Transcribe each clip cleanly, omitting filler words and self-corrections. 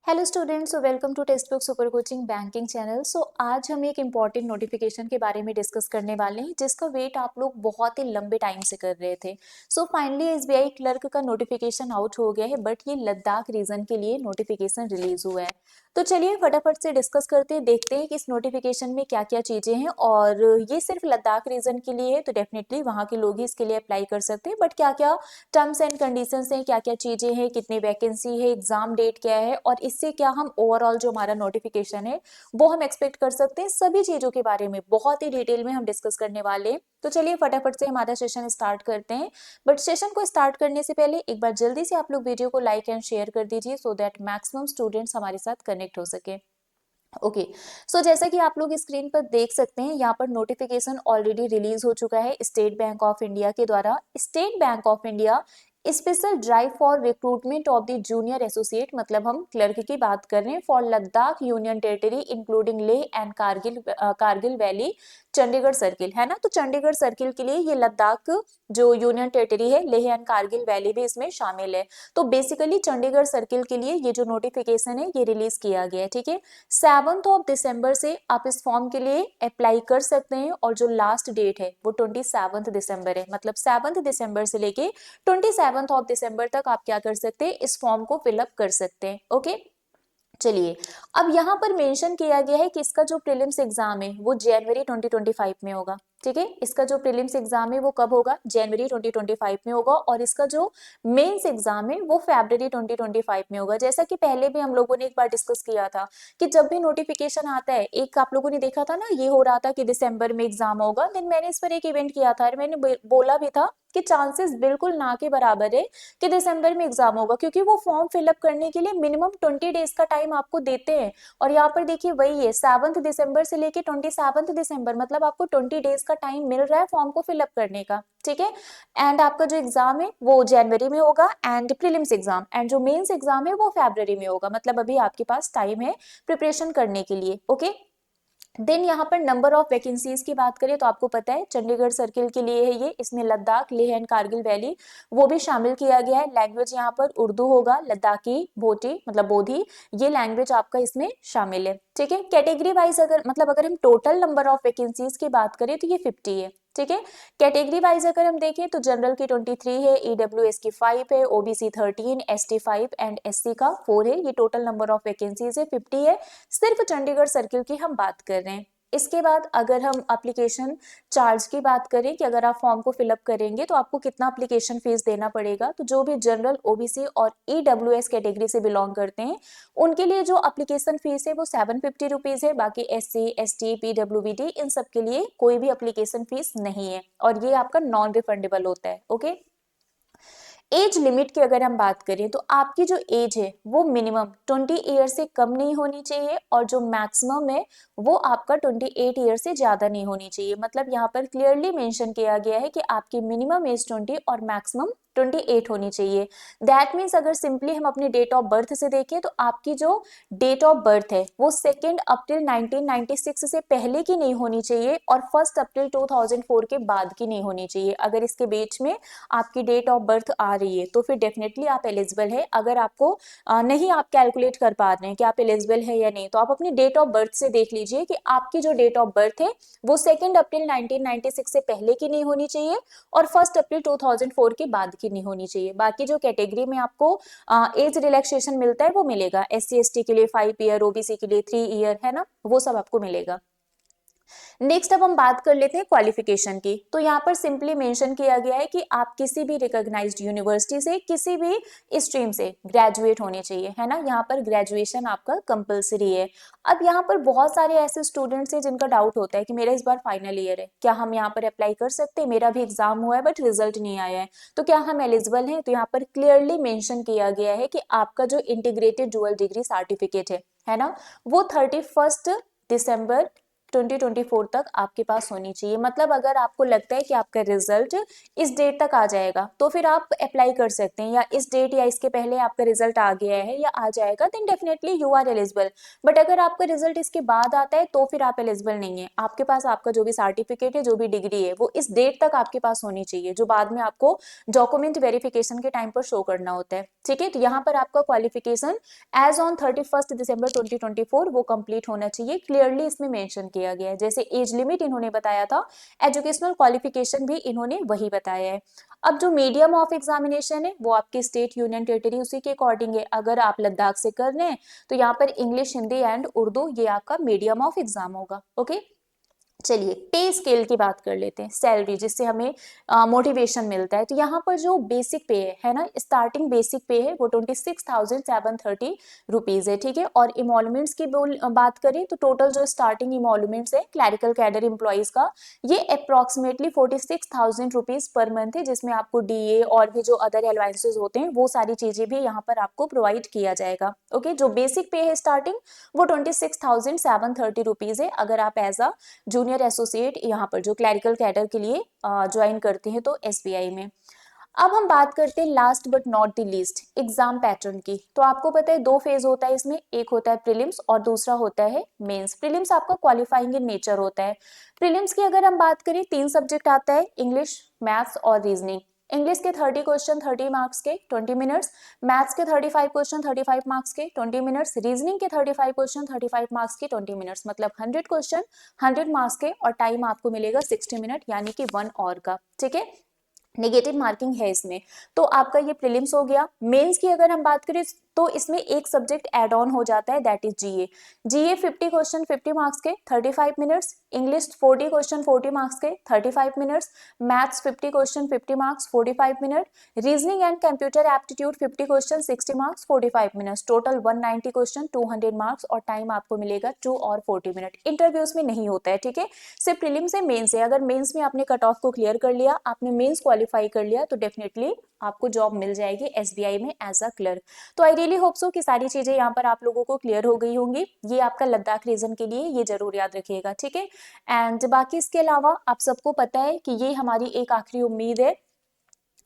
Hello students, welcome to text book super coaching banking channel. आज हम एक important notification के बारे में डिस्कस करने वाले हैं जिसका वेट आप लोग बहुत ही लंबे टाइम से कर रहे थे। फाइनली एसबीआई क्लर्क का नोटिफिकेशन आउट हो गया है, बट ये लद्दाख रीजन के लिए नोटिफिकेशन रिलीज हुआ है। तो चलिए फटाफट से डिस्कस करते हैं, देखते हैं कि इस नोटिफिकेशन में क्या क्या चीजें हैं। और ये सिर्फ लद्दाख रीजन के लिए है तो डेफिनेटली वहाँ के लोग ही इसके लिए अप्लाई कर सकते हैं, बट क्या क्या टर्म्स एंड कंडीशंस हैं, क्या क्या चीजें हैं, कितनी वैकेंसी है, एग्जाम डेट क्या है और इससे क्या हम ओवरऑल जो हमारा नोटिफिकेशन है वो हम एक्सपेक्ट कर सकते हैं, सभी चीजों के बारे में बहुत ही डिटेल में हम डिस्कस करने वाले हैं। तो चलिए फटाफट से हमारा सेशन स्टार्ट करते हैं। बट सेशन को स्टार्ट करने से पहले एक बार जल्दी से आप लोग वीडियो को लाइक एंड शेयर कर दीजिए सो दैट मैक्सिमम स्टूडेंट्स हमारे साथ कनेक्ट हो सके। ओके, सो जैसा कि आप लोग स्क्रीन पर देख सकते हैं, यहाँ पर नोटिफिकेशन ऑलरेडी रिलीज हो चुका है स्टेट बैंक ऑफ इंडिया के द्वारा। State bank of India special drive for recruitment of the junior associate, मतलब हम क्लर्क की बात कर रहे हैं, for Ladakh union territory including Leh and Kargil valley Chandigarh circle, है ना। तो चंडीगढ़ सर्किल के लिए ये लद्दाख जो यूनियन टेरिटरी है, लेह एंड कारगिल वैली भी इसमें शामिल है। तो बेसिकली चंडीगढ़ सर्किल के लिए ये जो नोटिफिकेशन है ये रिलीज किया गया है, ठीक है। 7 दिसंबर से आप इस फॉर्म के लिए अप्लाई कर सकते हैं और जो लास्ट डेट है वो 27 दिसंबर है, मतलब 7 दिसंबर से लेके 27 दिसंबर तक आप क्या कर सकते हैं, इस फॉर्म को फिलअप कर सकते हैं। ओके, चलिए अब यहाँ पर मेंशन किया गया है कि इसका जो प्रीलिम्स एग्जाम है वो जनवरी 2025 में होगा, ठीक है। इसका जो प्रीलिम्स एग्जाम है वो कब होगा, जनवरी 2025 में होगा, और इसका जो मेंस एग्जाम है वो फरवरी 2025 में होगा। जैसा कि पहले भी हम लोगों ने एक बार डिस्कस किया था कि जब भी नोटिफिकेशन आता है, एक आप लोगों ने देखा था ना, ये हो रहा था कि दिसंबर में एग्जाम होगा, देन मैंने इस पर एक इवेंट किया था और मैंने बोला भी था कि चांसेस बिल्कुल ना के बराबर है कि दिसंबर में एग्जाम होगा, क्योंकि वो फॉर्म फिलअप करने के लिए मिनिमम 20 डेज का टाइम आपको देते हैं। और यहाँ पर देखिए वही है, 7 दिसंबर से लेके 27 दिसंबर, मतलब आपको 20 डेज का टाइम मिल रहा है फॉर्म को फिलअप करने का, ठीक है। एंड आपका जो एग्जाम है वो जनवरी में होगा एंड प्रीलिम्स एग्जाम, एंड जो मेंस एग्जाम है वो फरवरी में होगा, मतलब अभी आपके पास टाइम है प्रिपरेशन करने के लिए। ओके, देन यहाँ पर नंबर ऑफ वैकेंसीज की बात करें तो आपको पता है चंडीगढ़ सर्किल के लिए है ये, इसमें लद्दाख, लेह एंड कारगिल वैली वो भी शामिल किया गया है। लैंग्वेज यहाँ पर उर्दू होगा, लद्दाखी भोटी मतलब बोधी, ये लैंग्वेज आपका इसमें शामिल है, ठीक है। कैटेगरी वाइज अगर मतलब अगर हम टोटल नंबर ऑफ वैकेंसीज की बात करें तो ये 50 है, ठीक है। कैटेगरी वाइज अगर हम देखें तो जनरल की 23 है, ईडब्ल्यूएस की 5 है, ओबीसी 13, एसटी 5 एंड एससी का 4 है। ये टोटल नंबर ऑफ वैकेंसीज है 50 है, सिर्फ चंडीगढ़ सर्किल की हम बात कर रहे हैं। इसके बाद अगर हम एप्लीकेशन चार्ज की बात करें कि अगर आप फॉर्म को फिलअप करेंगे तो आपको कितना एप्लीकेशन फीस देना पड़ेगा, तो जो भी जनरल, ओबीसी और ईडब्ल्यूएस कैटेगरी से बिलोंग करते हैं उनके लिए जो एप्लीकेशन फीस है वो 750 रुपीज है। बाकी एससी, एसटी, पीडब्ल्यूबीडी इन सब के लिए कोई भी एप्लीकेशन फीस नहीं है और ये आपका नॉन रिफंडेबल होता है। ओके, एज लिमिट की अगर हम बात करें तो आपकी जो एज है वो मिनिमम 20 ईयर से कम नहीं होनी चाहिए और जो मैक्सिमम है वो आपका 28 ईयर से ज्यादा नहीं होनी चाहिए। मतलब यहाँ पर क्लियरली मेंशन किया गया है कि आपकी मिनिमम एज 20 और मैक्सिमम 28 होनी चाहिए। दैट मीन्स अगर सिंपली हम अपनी डेट ऑफ बर्थ से देखें तो आपकी जो डेट ऑफ बर्थ है वो 2 अप्रैल 1996 से पहले की नहीं होनी चाहिए और 1 अप्रैल 2004 के बाद की नहीं होनी चाहिए। अगर इसके बीच में आपकी डेट ऑफ बर्थ आ रही है तो फिर डेफिनेटली आप एलिजिबल है। अगर आपको नहीं आप कैलकुलेट कर पा रहे हैं कि आप एलिजिबल है या नहीं, तो आप अपनी डेट ऑफ बर्थ से देख लीजिए कि आपकी जो डेट ऑफ बर्थ है वो 2 अप्रैल 1996 से पहले की नहीं होनी चाहिए और 1 अप्रैल 2004 के बाद की नहीं होनी चाहिए। बाकी जो कैटेगरी में आपको एज रिलैक्सेशन मिलता है वो मिलेगा, एससी एसटी के लिए 5 ईयर, ओबीसी के लिए 3 ईयर, है ना, वो सब आपको मिलेगा। नेक्स्ट अब हम बात कर लेते हैं क्वालिफिकेशन की। तो यहाँ पर सिंपली मेंशन किया गया है कि आप किसी भी रिकॉग्नाइज्ड यूनिवर्सिटी से किसी भी स्ट्रीम से ग्रेजुएट होने चाहिए, है ना। यहाँ पर ग्रेजुएशन आपका कंपलसरी है। अब यहाँ पर बहुत सारे ऐसे स्टूडेंट्स हैं जिनका डाउट होता है कि मेरा इस बार फाइनल ईयर है, क्या हम यहाँ पर अप्लाई कर सकते हैं, मेरा भी एग्जाम हुआ है बट रिजल्ट नहीं आया है, तो क्या हम एलिजिबल हैं। तो यहाँ पर क्लियरली मेंशन किया गया है कि आपका जो इंटीग्रेटेड डुअल डिग्री सर्टिफिकेट है ना, वो 31 दिसंबर 2024 तक आपके पास होनी चाहिए। मतलब अगर आपको लगता है कि आपका रिजल्ट इस डेट तक आ जाएगा तो फिर आप अप्लाई कर सकते हैं, या इस डेट या इसके पहले आपका रिजल्ट आ गया है या आ जाएगा, then definitely you are eligible. But अगर आपका रिजल्ट इसके बाद आता है तो फिर आप एलिजिबल नहीं है। आपके पास आपका जो भी सर्टिफिकेट है, जो भी डिग्री है, वो इस डेट तक आपके पास होनी चाहिए, जो बाद में आपको डॉक्यूमेंट वेरिफिकेशन के टाइम पर शो करना होता है। ठीक है, तो यहाँ पर आपका क्वालिफिकेशन एज ऑन 31 दिसंबर 2024 वो कंप्लीट होना चाहिए, क्लियरली इसमें मेंशन किया गया है। जैसे एज लिमिट इन्होंने बताया था, एजुकेशनल क्वालिफिकेशन भी इन्होंने वही बताया है। अब जो मीडियम ऑफ एग्जामिनेशन है वो आपकी स्टेट यूनियन टेरिटरी उसी के अकॉर्डिंग है। अगर आप लद्दाख से कर रहे हैं तो यहाँ पर इंग्लिश, हिंदी एंड उर्दू ये आपका मीडियम ऑफ एग्जाम होगा। ओके, चलिए पे स्केल की बात कर लेते हैं, सैलरी जिससे हमें मोटिवेशन मिलता है। तो यहाँ पर जो बेसिक पे है ना, स्टार्टिंग बेसिक पे है वो 26,730 रुपीज है। ठीक है, और इमोलमेंट्स की बात करें तो टोटल जो स्टार्टिंग इमोलमेंट्स है क्लैरिकल कैडर एम्प्लॉइज का, ये अप्रोक्सीमेटली 46,000 रुपीज पर मंथ है, जिसमें आपको डीए और भी जो अदर एलवांसेज होते हैं वो सारी चीजें भी यहाँ पर आपको प्रोवाइड किया जाएगा। ओके, जो बेसिक पे है स्टार्टिंग वो 26,730 रुपीज है, अगर आप एज अ जूनियर एसोसिएट यहाँ पर जो क्लैरिकल कैडर के लिए ज्वाइन करते हैं तो एसबीआई में। अब हम बात करते हैं last but not the least exam pattern की। तो आपको पता है दो फेज होता है इसमें, एक होता है प्रीलिम्स और दूसरा होता है मेंस। प्रीलिम्स आपका क्वालिफाइंग इन नेचर होता है। प्रीलिम्स की अगर हम बात करें, 3 सब्जेक्ट आता है, इंग्लिश, मैथ्स और रीजनिंग। इंग्लिश के 30 क्वेश्चन 30 मार्क्स के 20 मिनट्स, मैथ्स के 35 क्वेश्चन 35 मार्क्स के 20 मिनट्स, रीजनिंग के 35 क्वेश्चन 35 मार्क्स के 20 मिनट्स, मतलब 100 क्वेश्चन 100 मार्क्स के, और टाइम आपको मिलेगा 60 मिनट यानी कि 1 आवर का। ठीक है, नेगेटिव मार्किंग है इसमें। तो आपका ये प्रीलिम्स हो गया। मेंस की अगर हम बात करें तो इसमें एक सब्जेक्ट एड ऑन हो जाता है, that is GA. GA 50 question 50 marks के 35 मिनट्स, इंग्लिश 40 क्वेश्चन 40 मार्क्स के 35 minutes, maths 50 question 50 marks 45 minute, reasoning and computer aptitude 50 question 60 marks 45 minutes, total 190 question 200 marks, और टाइम आपको मिलेगा 2 और 40 मिनट। इंटरव्यूज में नहीं होता है। ठीक है, सिर्फ प्रीलिम्स से मेंस है। अगर मेंस में आपने कट ऑफ को क्लियर कर लिया, आपने मेंस क्वालिफाई कर लिया, तो डेफिनेटली आपको जॉब मिल जाएगी एसबीआई में एज अ क्लर्क। तो आई रियली होप सो कि सारी चीजें यहाँ पर आप लोगों को क्लियर हो गई होंगी। ये आपका लद्दाख रीजन के लिए ये जरूर याद रखिएगा। ठीक है, एंड बाकी इसके अलावा आप सबको पता है कि ये हमारी एक आखिरी उम्मीद है,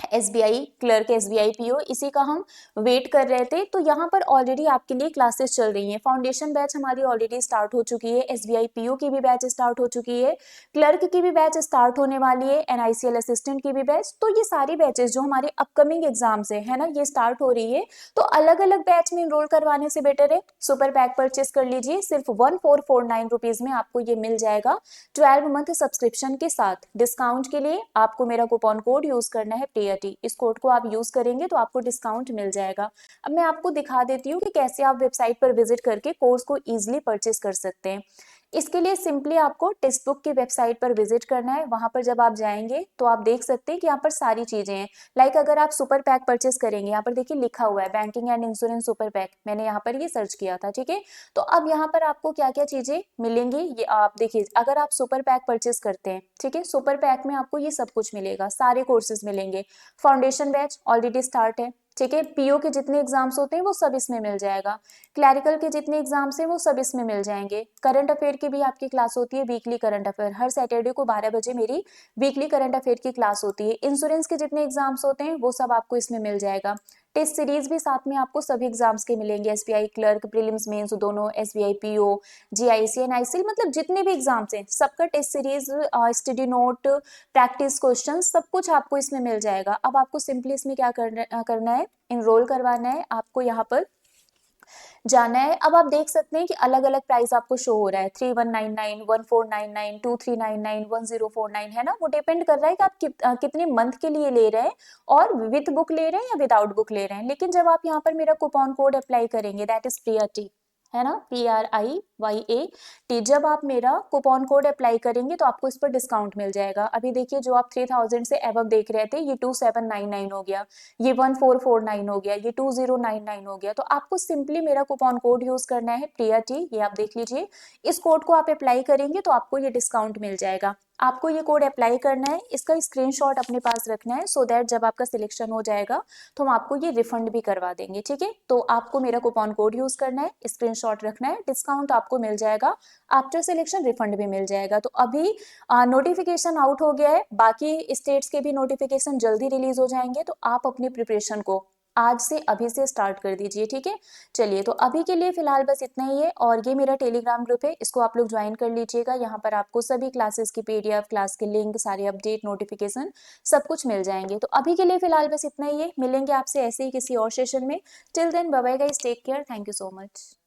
एसबीआई क्लर्क, एसबीआई पीओ, इसी का हम वेट कर रहे थे। तो यहाँ पर ऑलरेडी आपके लिए क्लासेस चल रही हैं। फाउंडेशन बैच हमारी ऑलरेडी स्टार्ट हो चुकी है, एसबीआई पीओ की भी बैच स्टार्ट हो चुकी है, क्लर्क की भी बैच स्टार्ट होने वाली है, एनआईसीएल असिस्टेंट की भी बैच। तो ये सारी बैचेस जो हमारे अपकमिंग एग्जाम्स है ना, ये स्टार्ट हो रही है। तो अलग अलग बैच में इनरोल करवाने से बेटर है सुपर पैक परचेस कर लीजिए, सिर्फ 1449 रुपीज में आपको ये मिल जाएगा 12 मंथ सब्सक्रिप्शन के साथ। डिस्काउंट के लिए आपको मेरा कूपन कोड यूज करना है प्रियटी। इस कोड को आप यूज करेंगे तो आपको डिस्काउंट मिल जाएगा। अब मैं आपको दिखा देती हूँ कि कैसे आप वेबसाइट पर विजिट करके कोर्स को इजीली परचेस कर सकते हैं। इसके लिए सिंपली आपको टेक्स्ट बुक की वेबसाइट पर विजिट करना है। वहां पर जब आप जाएंगे तो आप देख सकते हैं कि यहाँ पर सारी चीजें हैं। लाइक अगर आप सुपर पैक परचेस करेंगे, यहाँ पर देखिए लिखा हुआ है banking and insurance super pack, मैंने यहाँ पर ये सर्च किया था। ठीक है, तो अब यहाँ पर आपको क्या क्या चीजें मिलेंगी ये आप देखिए। अगर आप सुपर पैक परचेस करते हैं, ठीक है, सुपर पैक में आपको ये सब कुछ मिलेगा, सारे कोर्सेज मिलेंगे। फाउंडेशन बैच ऑलरेडी स्टार्ट है। ठीक है, पीओ के जितने एग्जाम्स होते हैं वो सब इसमें मिल जाएगा, क्लैरिकल के जितने एग्जाम्स हैं वो सब इसमें मिल जाएंगे। करंट अफेयर की भी आपकी क्लास होती है, वीकली करंट अफेयर, हर सैटरडे को 12 बजे मेरी वीकली करंट अफेयर की क्लास होती है। इंश्योरेंस के जितने एग्जाम्स होते हैं वो सब आपको इसमें मिल जाएगा। टेस्ट सीरीज भी साथ में आपको सभी एग्जाम्स के मिलेंगे, एसबीआई क्लर्क, प्रीलिम्स मेंस दोनों, एसबीआई पीओ, जीआईसी, एनआईसीएल, मतलब जितने भी एग्जाम्स हैं सबका test series, study note, practice question, सब कुछ आपको इसमें मिल जाएगा। अब आपको सिंपली इसमें क्या करना है, इनरोल करवाना है। आपको यहाँ पर जाना है। अब आप देख सकते हैं कि अलग अलग प्राइस आपको शो हो रहा है, 3199, 1499, 2399, 1049 है ना। वो डिपेंड कर रहा है कि आप कितने मंथ के लिए ले रहे हैं और विद बुक ले रहे हैं या विदाउट बुक ले रहे हैं। लेकिन जब आप यहाँ पर मेरा कूपन कोड अप्लाई करेंगे, दैट इज प्रियाटी, है ना, PRIYA, जब आप मेरा कूपन कोड अप्लाई करेंगे तो आपको इस पर डिस्काउंट मिल जाएगा। अभी देखिए जो आप 3000 से एबव देख रहे थे, ये 2799 हो गया, ये 1449 हो गया, ये 2099 हो गया। तो आपको सिंपली मेरा कूपन कोड यूज करना है प्रियाटी, ये आप देख लीजिए। इस कोड को आप अप्लाई करेंगे तो आपको ये डिस्काउंट मिल जाएगा। आपको ये कोड अप्लाई करना है, इसका स्क्रीनशॉट अपने पास रखना है सो दैट जब आपका सिलेक्शन हो जाएगा तो हम आपको ये रिफंड भी करवा देंगे, ठीक है। तो आपको मेरा कूपन कोड यूज करना है, स्क्रीनशॉट रखना है, डिस्काउंट आपको मिल जाएगा, आफ्टर सिलेक्शन रिफंड भी मिल जाएगा। तो अभी नोटिफिकेशन आउट हो गया है, बाकी स्टेट्स के भी नोटिफिकेशन जल्दी रिलीज हो जाएंगे, तो आप अपनी प्रिपरेशन को आज से अभी से स्टार्ट कर दीजिए, ठीक है। चलिए, तो अभी के लिए फिलहाल बस इतना ही है, और ये मेरा टेलीग्राम ग्रुप है, इसको आप लोग ज्वाइन कर लीजिएगा। यहाँ पर आपको सभी क्लासेस की पीडीएफ, क्लास के लिंक, सारे अपडेट, नोटिफिकेशन सब कुछ मिल जाएंगे। तो अभी के लिए फिलहाल बस इतना ही है, मिलेंगे आपसे ऐसे ही किसी और सेशन में। Till then bye bye guys, take care, thank you so much.